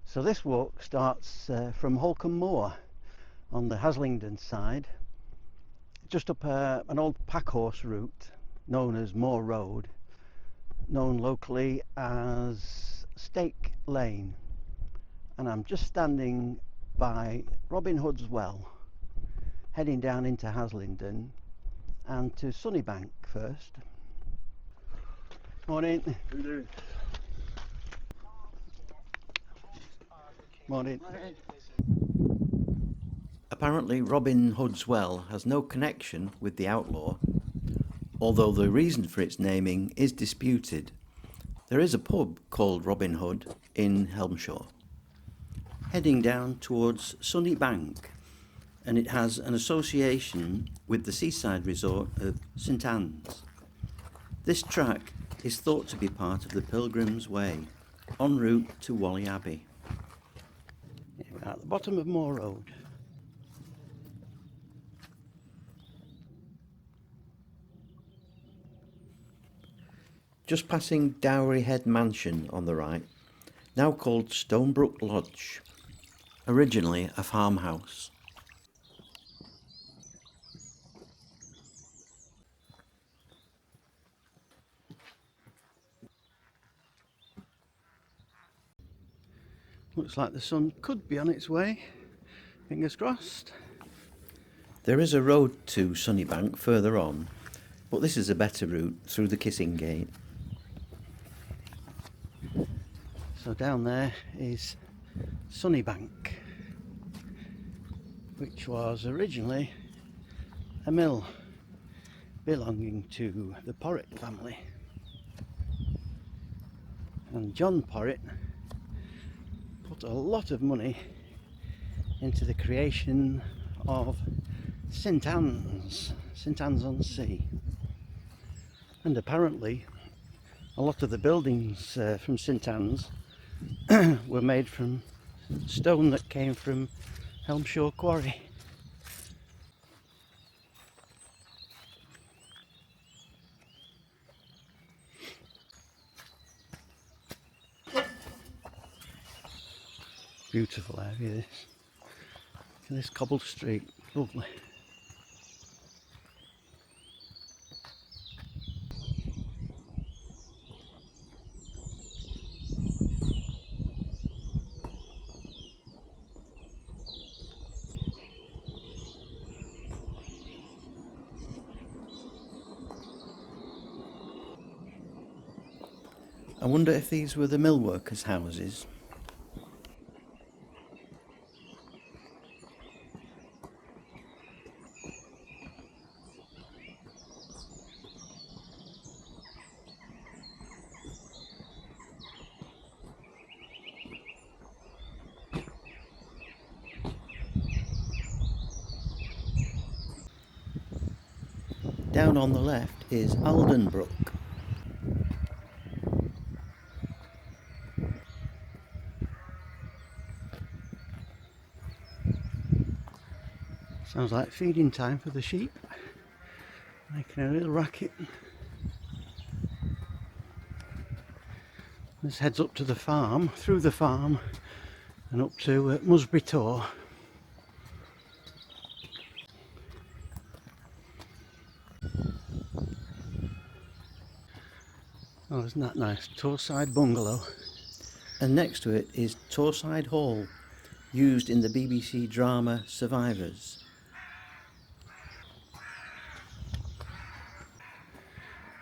So this walk starts from Holcombe Moor on the Haslingden side, just up an old packhorse route known as Moor Road, known locally as Stake Lane. And I'm just standing by Robin Hood's Well, heading down into Haslingden and to Sunnybank first. Morning. How you doing? Morning. Apparently Robin Hood's Well has no connection with the outlaw, although the reason for its naming is disputed. There is a pub called Robin Hood in Helmshore, heading down towards Sunnybank, and it has an association with the seaside resort of St Anne's. This track is thought to be part of the Pilgrim's Way, en route to Whalley Abbey. We're at the bottom of Moor Road. Just passing Dowry Head Mansion on the right, now called Stonebrook Lodge, originally a farmhouse. Looks like the sun could be on its way, fingers crossed. There is a road to Sunnybank further on, but this is a better route through the Kissing Gate. So down there is Sunnybank, which was originally a mill belonging to the Porritt family. And John Porritt put a lot of money into the creation of St Anne's on Sea. And apparently a lot of the buildings from St Anne's were made from stone that came from Helmshore Quarry. Beautiful area this. Look at this cobbled street, lovely. I wonder if these were the mill workers' houses. Down on the left is Aldenbrook. Sounds like feeding time for the sheep, making a little racket. This heads up to the farm, through the farm and up to Musbury Tor. Oh, isn't that nice? Torside bungalow. And next to it is Torside Hall, used in the BBC drama Survivors.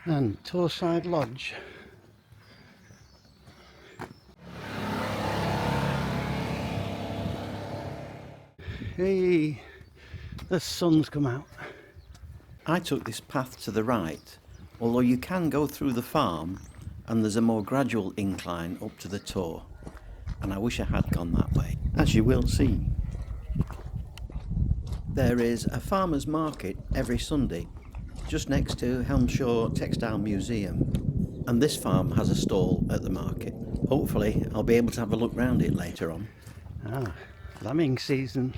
And Torside Lodge. Hey, the sun's come out. I took this path to the right, although you can go through the farm and there's a more gradual incline up to the Tor, and I wish I had gone that way, as you will see. There is a farmer's market every Sunday, just next to Helmshore Textile Museum, and this farm has a stall at the market. Hopefully I'll be able to have a look round it later on. Ah, lambing season.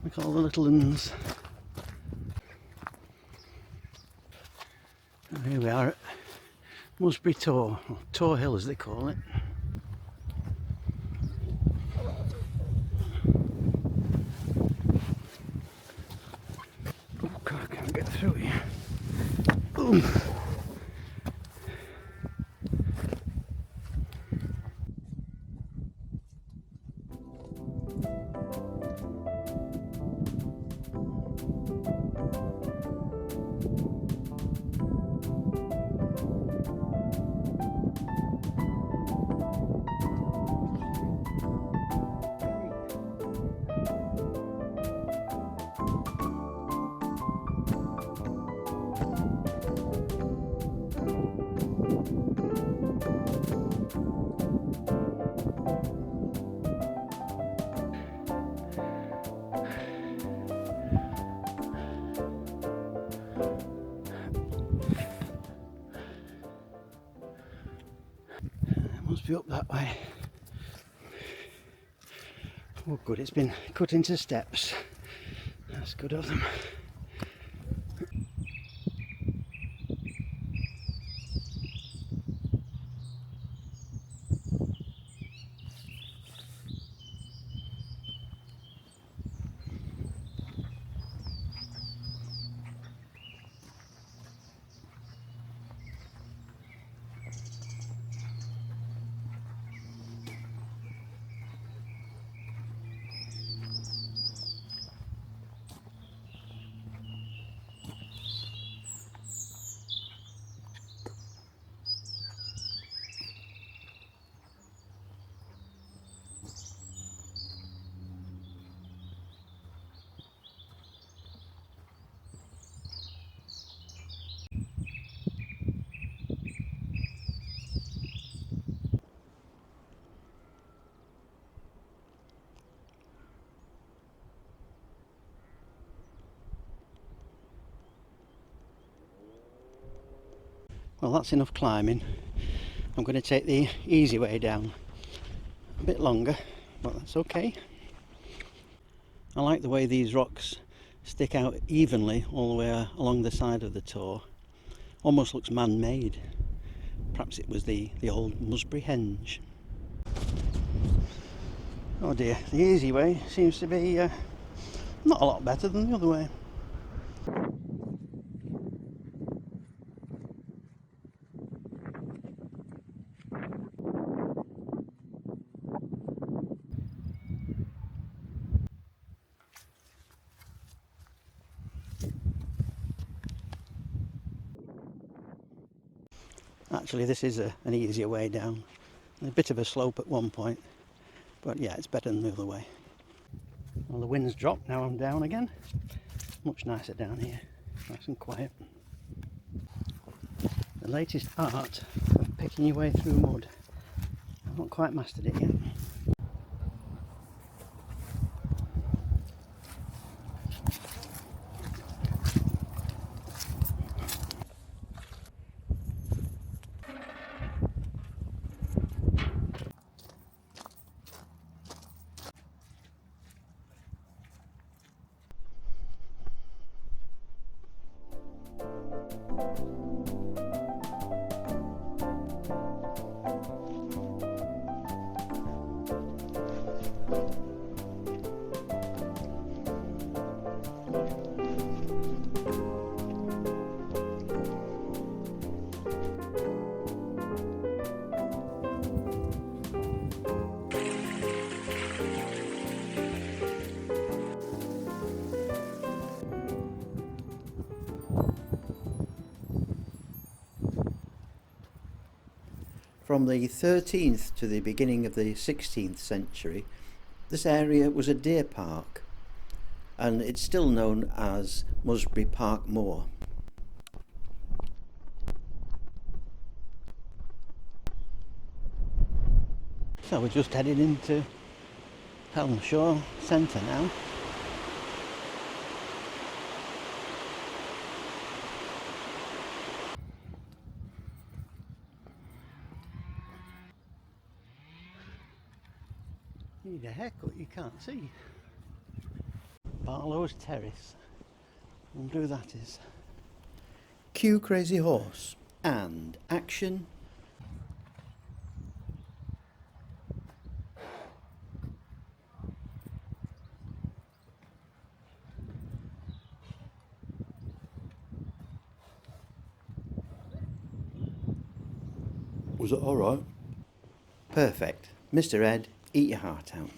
Look at all the little uns. And here we are at Musbury Tor, or Tor Hill as they call it. Must be up that way. Oh good, it's been cut into steps. That's good of them. Well, that's enough climbing. I'm going to take the easy way down. A bit longer, but that's okay. I like the way these rocks stick out evenly all the way along the side of the tor. Almost looks man-made. Perhaps it was the old Musbury henge. Oh dear, the easy way seems to be not a lot better than the other way. Actually, this is an easier way down. A bit of a slope at one point, but yeah, it's better than the other way. Well, the wind's dropped, now I'm down again. Much nicer down here, nice and quiet. The latest art of picking your way through mud. I've not quite mastered it yet. From the 13th to the beginning of the 16th century, this area was a deer park, and it's still known as Musbury Park Moor. So we're just headed into Helmshore Centre now. Need a haircut, you can't see. Barlow's Terrace. I wonder who that is. Cue Crazy Horse and action. Was it alright? Perfect. Mr. Ed, eat your heart out.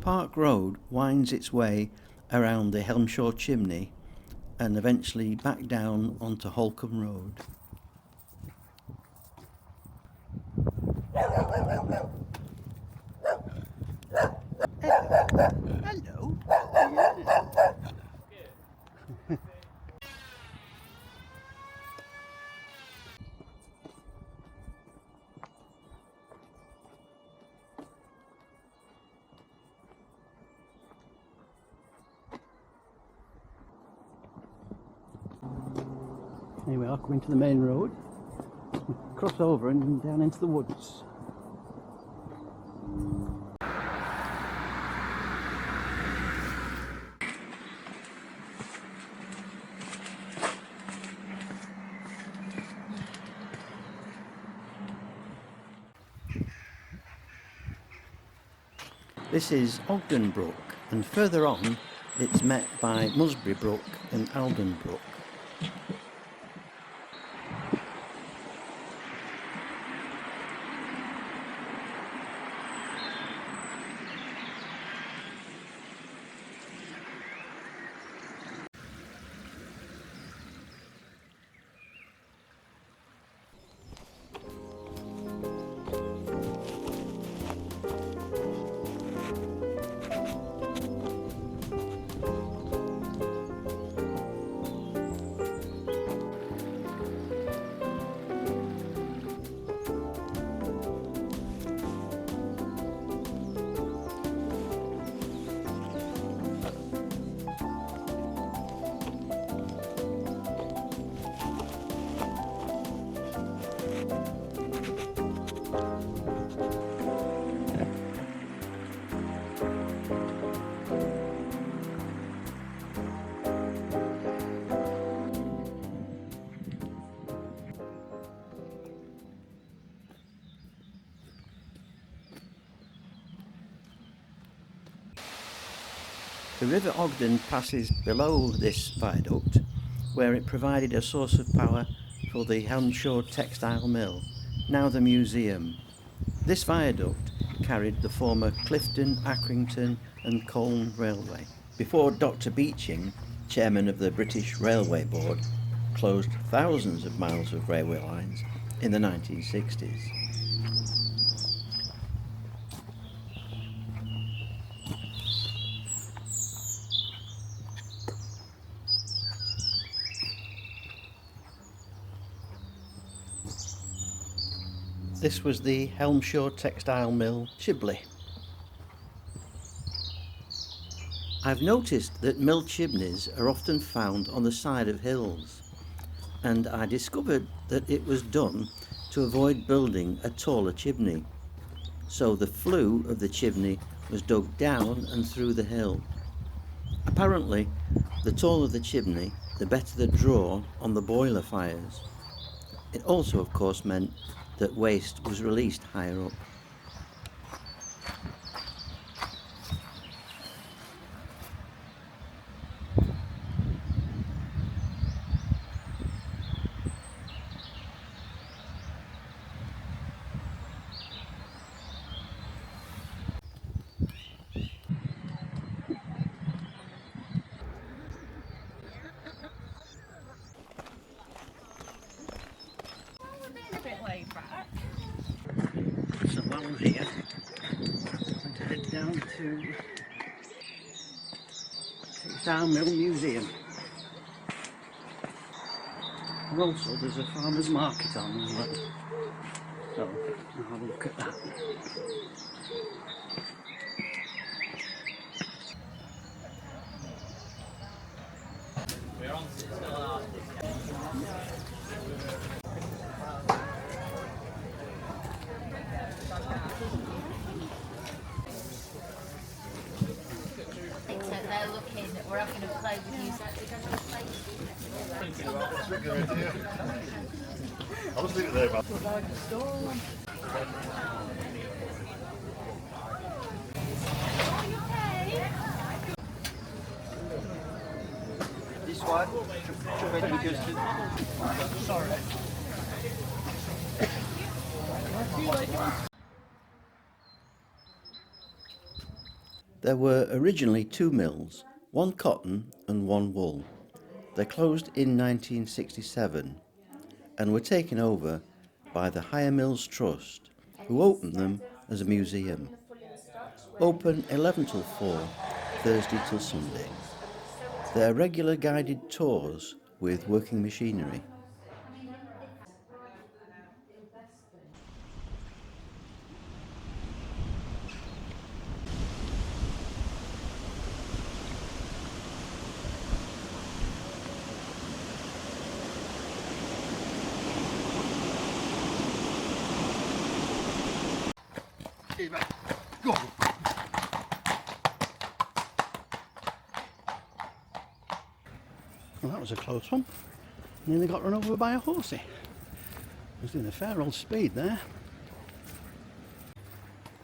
Park Road winds its way around the Helmshore chimney and eventually back down onto Holcombe Road. Hello. Here we are, coming to the main road. Cross over and down into the woods. This is Ogden Brook, and further on it's met by Musbury Brook and Alden Brook. The River Ogden passes below this viaduct, where it provided a source of power for the Helmshore Textile Mill, now the museum. This viaduct carried the former Clifton, Accrington and Colne Railway, before Dr. Beeching, chairman of the British Railway Board, closed thousands of miles of railway lines in the 1960s. This was the Helmshore Textile Mill, Chibley. I've noticed that mill chimneys are often found on the side of hills, and I discovered that it was done to avoid building a taller chimney. So the flue of the chimney was dug down and through the hill. Apparently, the taller the chimney, the better the draw on the boiler fires. It also, of course, meant that waste was released higher up. So while we're here, I'm going to head down to Textile Mill Museum. And also there's a farmer's market on as well. So I'll have a look at that. They're looking, we're having a play with you. I was thinking there about This one should be adjusted. Sorry. There were originally two mills, one cotton and one wool. They closed in 1967 and were taken over by the Hire Mills Trust, who opened them as a museum. Open 11 till 4, Thursday till Sunday. There are regular guided tours with working machinery. Go. Well, that was a close one. Nearly got run over by a horsey. I was doing a fair old speed there.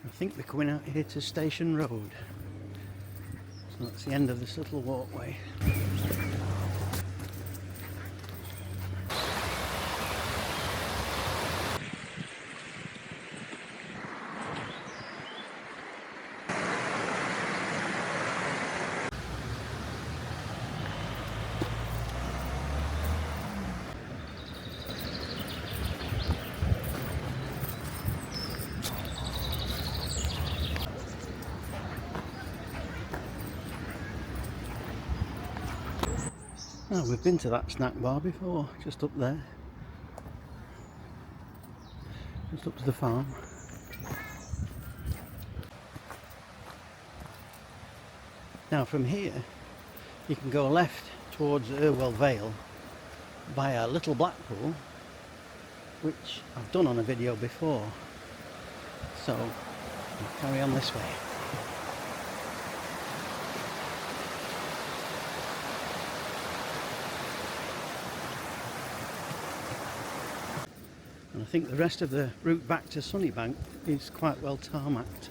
I think we're coming out here to Station Road. So that's the end of this little walkway. Oh, we've been to that snack bar before, just up there. Just up to the farm. Now from here, you can go left towards Irwell Vale via Little Blackpool, which I've done on a video before. So, we'll carry on this way. And I think the rest of the route back to Sunnybank is quite well tarmacked.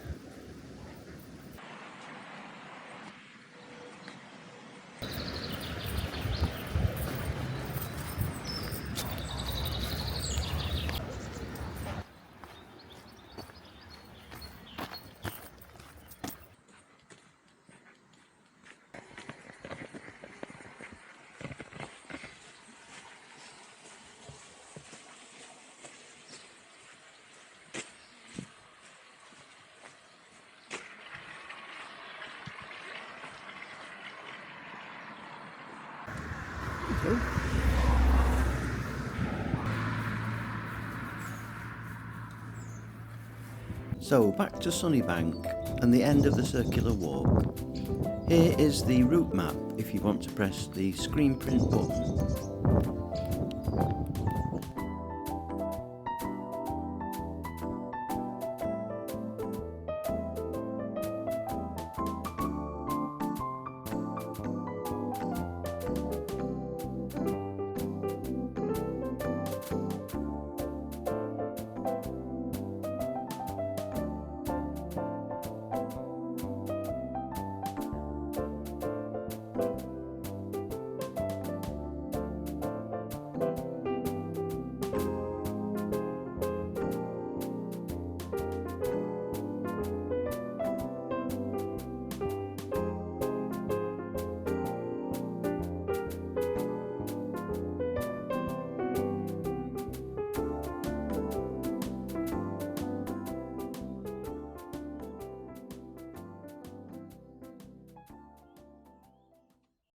So back to Sunnybank and the end of the circular walk. Here is the route map if you want to press the screen print button.